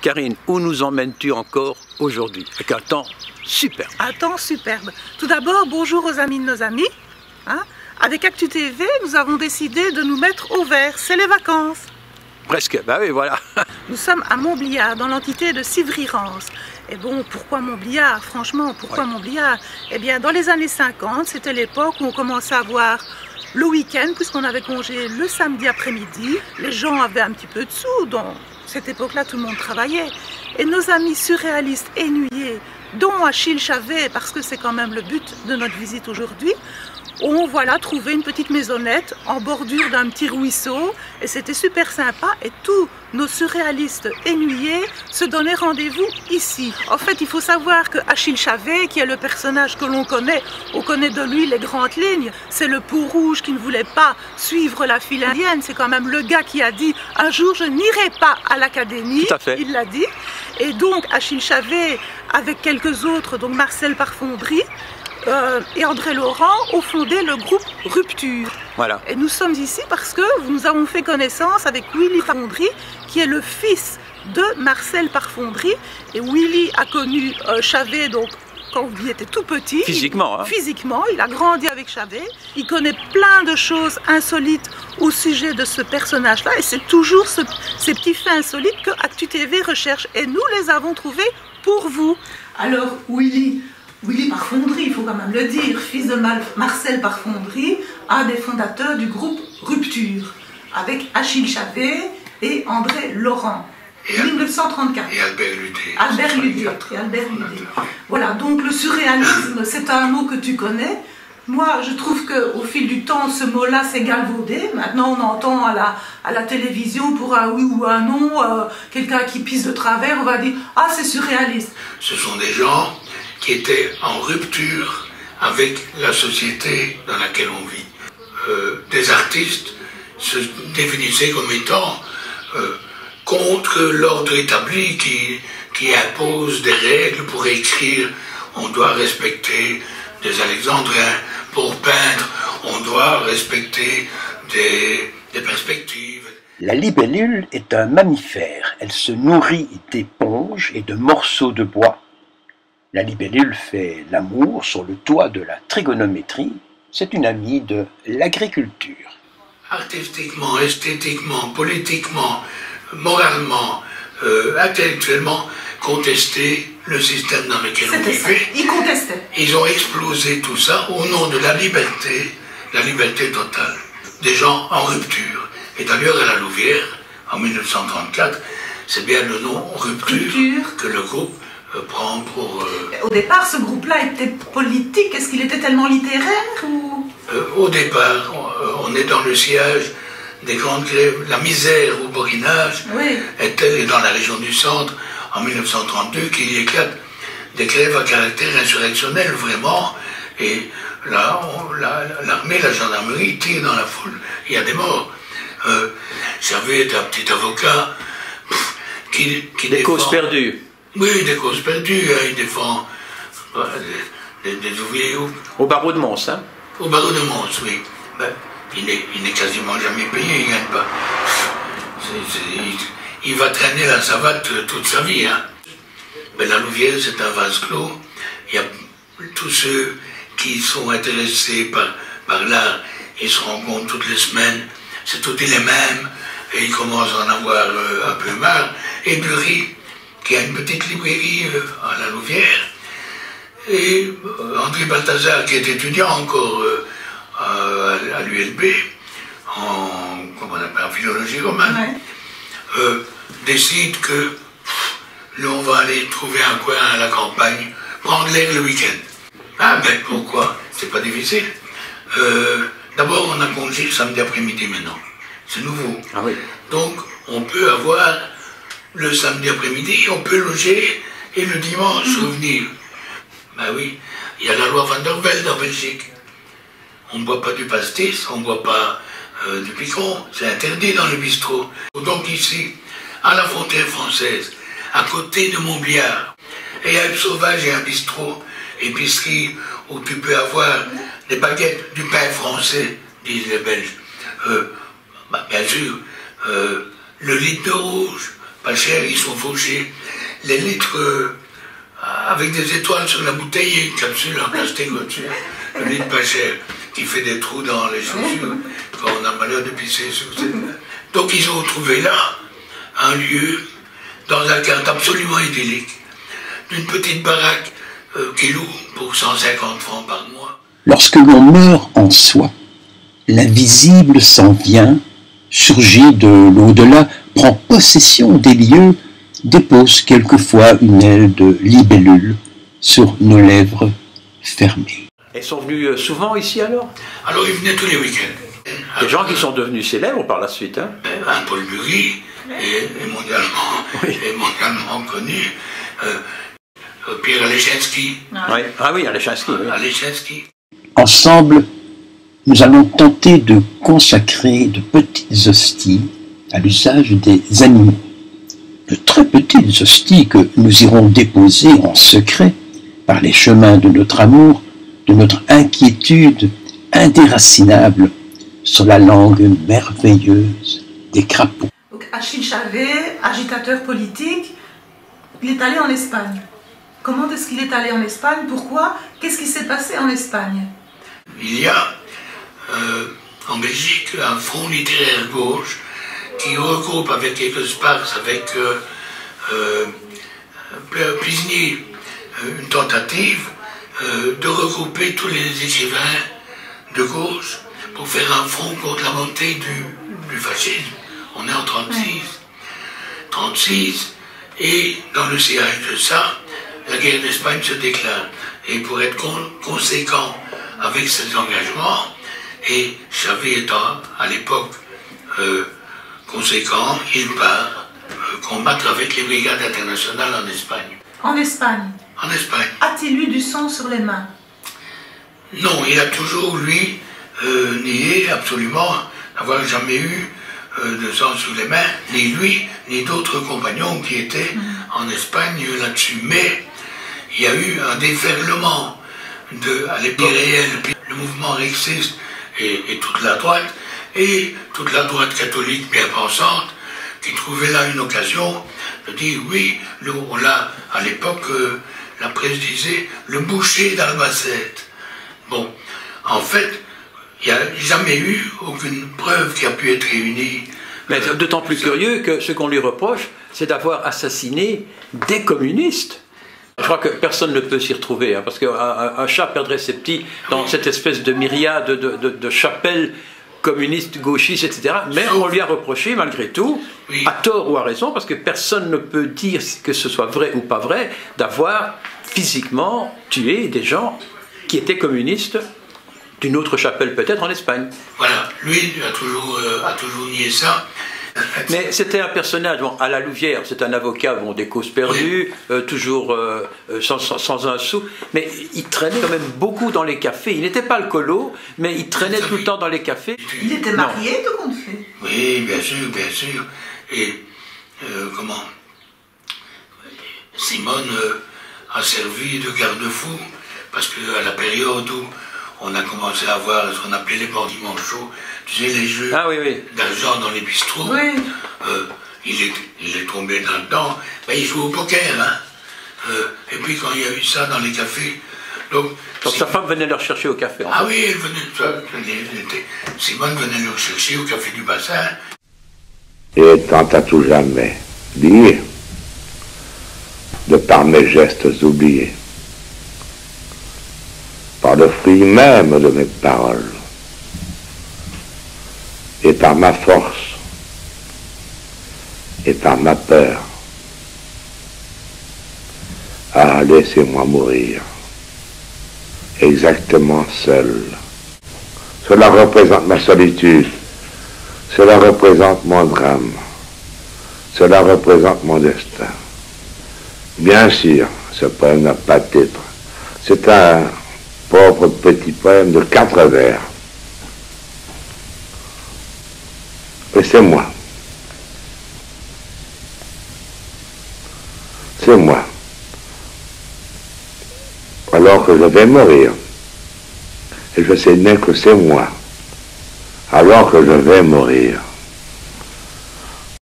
Karine, où nous emmènes-tu encore aujourd'hui? Avec un temps superbe. Un temps superbe. Tout d'abord, bonjour aux amis de nos amis. Avec Actu TV, nous avons décidé de nous mettre au vert. C'est les vacances. Presque, bah oui, voilà. Nous sommes à Montbliard, dans l'entité de Civry-Rance. Et bon, pourquoi Montbliard? Franchement, pourquoi Montbliard? Eh bien, dans les années 50, c'était l'époque où on commençait à voir le week-end, puisqu'on avait congé le samedi après-midi. Les gens avaient un petit peu de sous, donc cette époque-là, tout le monde travaillait. Et nos amis surréalistes ennuyés, dont Achille Chavet, parce que c'est quand même le but de notre visite aujourd'hui, ont trouvé une petite maisonnette en bordure d'un petit ruisseau et c'était super sympa et tous nos surréalistes ennuyés se donnaient rendez-vous ici. En fait, il faut savoir que Achille Chavet, qui est le personnage que l'on connaît, on connaît de lui les grandes lignes, c'est le peau-rouge qui ne voulait pas suivre la file indienne, c'est quand même le gars qui a dit « un jour je n'irai pas à l'académie », il l'a dit. Et donc Achille Chavet, avec quelques autres, donc Marcel Parfondry, et André Laurent ont fondé le groupe Rupture. Voilà. Et nous sommes ici parce que nous avons fait connaissance avec Willy Parfondry, qui est le fils de Marcel Parfondry. Et Willy a connu Chavet donc, quand il était tout petit. Physiquement. Physiquement, il a grandi avec Chavet. Il connaît plein de choses insolites au sujet de ce personnage-là. Et c'est toujours ces petits faits insolites que Actu TV recherche. Et nous les avons trouvés pour vous. Alors, Willy Parfondry, il faut quand même le dire, fils de Marcel Parfondry, un des fondateurs du groupe Rupture, avec Achille Chavet et André Laurent, 1934. Et Albert Ludé. Albert Ludé. Voilà, donc le surréalisme, c'est un mot que tu connais. Moi, je trouve qu'au fil du temps, ce mot-là s'est galvaudé. Maintenant, on entend à la télévision, pour un oui ou un non, quelqu'un qui pisse de travers, on va dire « Ah, c'est surréaliste ». Ce sont des gens qui étaient en rupture avec la société dans laquelle on vit. Des artistes se définissaient comme étant contre l'ordre établi qui impose des règles pour écrire. On doit respecter des alexandrins. Pour peindre, on doit respecter des perspectives. La libellule est un mammifère. Elle se nourrit d'éponges et de morceaux de bois. La libellule fait l'amour sur le toit de la trigonométrie. C'est une amie de l'agriculture. Artistiquement, esthétiquement, politiquement, moralement, intellectuellement, contester le système dans lequel on vivait. Ils contestaient. Ils ont explosé tout ça au nom de la liberté totale. Des gens en rupture. Et d'ailleurs, à la Louvière, en 1934, c'est bien le nom Rupture que le groupe prend pour... Au départ, ce groupe-là était politique. Est-ce qu'il était tellement littéraire ou... Au départ, on est dans le sillage des grandes grèves. La misère au borinage était dans la région du centre, en 1932, qu'il éclate des grèves à caractère insurrectionnel, vraiment. Et là, l'armée, la gendarmerie tirent dans la foule. Il y a des morts. J'avais un petit avocat qui des causes perdues. Oui, des causes perdues. Il défend des ouvriers. Au barreau de Mons, hein? Au barreau de Mons, oui. Ben, il n'est quasiment jamais payé, il ne gagne pas. Il va traîner la savate toute sa vie. Hein. Mais la Louvière, c'est un vase clos. Il y a tous ceux qui sont intéressés par l'art, ils se rencontrent toutes les semaines. C'est tous les mêmes. Et ils commencent à en avoir un peu marre. Et Bury, qui a une petite librairie à la Louvière. Et André Balthazar, qui est étudiant encore à l'ULB, en philologie romane, décide que là, on va aller trouver un coin à la campagne, prendre l'air le week-end. Ah ben pourquoi? C'est pas difficile. D'abord, on a congé le samedi après-midi maintenant. C'est nouveau. Ah oui. Donc, on peut avoir le samedi après-midi, on peut loger et le dimanche revenir. Ben oui, il y a la loi Van der Velde en Belgique. On ne boit pas du pastis, on ne boit pas du picron, c'est interdit dans le bistrot. Donc ici, à la frontière française, à côté de Montbliard, et à Sauvage et un bistrot, épicerie où tu peux avoir des baguettes, du pain français, disent les Belges. Bien sûr, le litre de rouge, pas cher, ils sont fauchés. Les litres avec des étoiles sur la bouteille et une capsule en plastique au-dessus. Le litre pas cher, qui fait des trous dans les chaussures quand on a malheur de pisser sur ses mains. Donc ils ont trouvé là un lieu dans un cadre absolument idyllique, d'une petite baraque qui loue pour 150 francs par mois. Lorsque l'on meurt en soi, l'invisible s'en vient, surgit de l'au-delà, prend possession des lieux, dépose quelquefois une aile de libellule sur nos lèvres fermées. Ils sont venus souvent ici alors? Alors ils venaient tous les week-ends. Des gens qui sont devenus célèbres par la suite. Hein? Un Paul Bury est mondialement connu. Pierre Alechinsky. Oui. Ah oui, Alechinsky. Oui. Alechinsky. Ensemble, nous allons tenter de consacrer de petites hosties à l'usage des animaux. De très petites hosties que nous irons déposer en secret par les chemins de notre amour, de notre inquiétude indéracinable sur la langue merveilleuse des crapauds. Donc Achille Chavez, agitateur politique, il est allé en Espagne. Comment est-ce qu'il est allé en Espagne? Pourquoi? Qu'est-ce qui s'est passé en Espagne? Il y a en Belgique un front littéraire gauche qui regroupe avec quelques sparks, avec Plisny, une tentative de regrouper tous les écrivains de gauche pour faire un front contre la montée du fascisme. On est en 36, et dans le sillage de ça, la guerre d'Espagne se déclare. Et pour être conséquent avec ses engagements, et Chavez étant à l'époque conséquent, il part combattre avec les brigades internationales en Espagne. En Espagne? En Espagne. A-t-il eu du sang sur les mains? Non, il a toujours, lui, nié absolument n'avoir jamais eu de sang sur les mains, ni lui, ni d'autres compagnons qui étaient en Espagne là-dessus. Mais il y a eu un déferlement à l'époque réelle, le mouvement rexiste et toute la droite catholique bien pensante, qui trouvait là une occasion de dire oui, on l'a, à l'époque, la presse disait le boucher d'Albacete. Bon, en fait, il n'y a jamais eu aucune preuve qui a pu être réunie. Mais d'autant plus curieux que ce qu'on lui reproche, c'est d'avoir assassiné des communistes. Je crois que personne ne peut s'y retrouver, hein, parce qu'un chat perdrait ses petits dans cette espèce de myriade de chapelles communistes, gauchistes, etc. Mais on lui a reproché, malgré tout, à tort ou à raison, parce que personne ne peut dire que ce soit vrai ou pas vrai, d'avoir physiquement tué des gens qui étaient communistes d'une autre chapelle peut-être en Espagne. Voilà, lui a toujours nié ça. Mais c'était un personnage, bon, à la Louvière, c'est un avocat, bon, des causes perdues, toujours sans un sou, mais il traînait quand même beaucoup dans les cafés. Il n'était pas alcoolo, mais il traînait tout le temps dans les cafés. Il était marié, tout compte fait? Oui, bien sûr, bien sûr. Et comment Simone a servi de garde-fou, parce qu'à la période où on a commencé à voir ce qu'on appelait les bandits manchots, tu sais, les jeux d'argent dans les bistrots. Oui. Il est tombé là-dedans. Ben, il joue au poker, hein. Et puis quand il y a eu ça dans les cafés... Donc sa femme venait le chercher au café. Ah oui, elle venait, Simone venait le chercher au café du bassin. Et étant à tout jamais lié, de par mes gestes oubliés, par le fruit même de mes paroles, et par ma force, et par ma peur. Ah, laissez-moi mourir, exactement seul. Cela représente ma solitude, cela représente mon drame, cela représente mon destin. Bien sûr, ce poème n'a pas de titre. C'est un pauvre petit poème de 4 vers. Et c'est moi. C'est moi. Alors que je vais mourir. Et je sais bien que c'est moi. Alors que je vais mourir.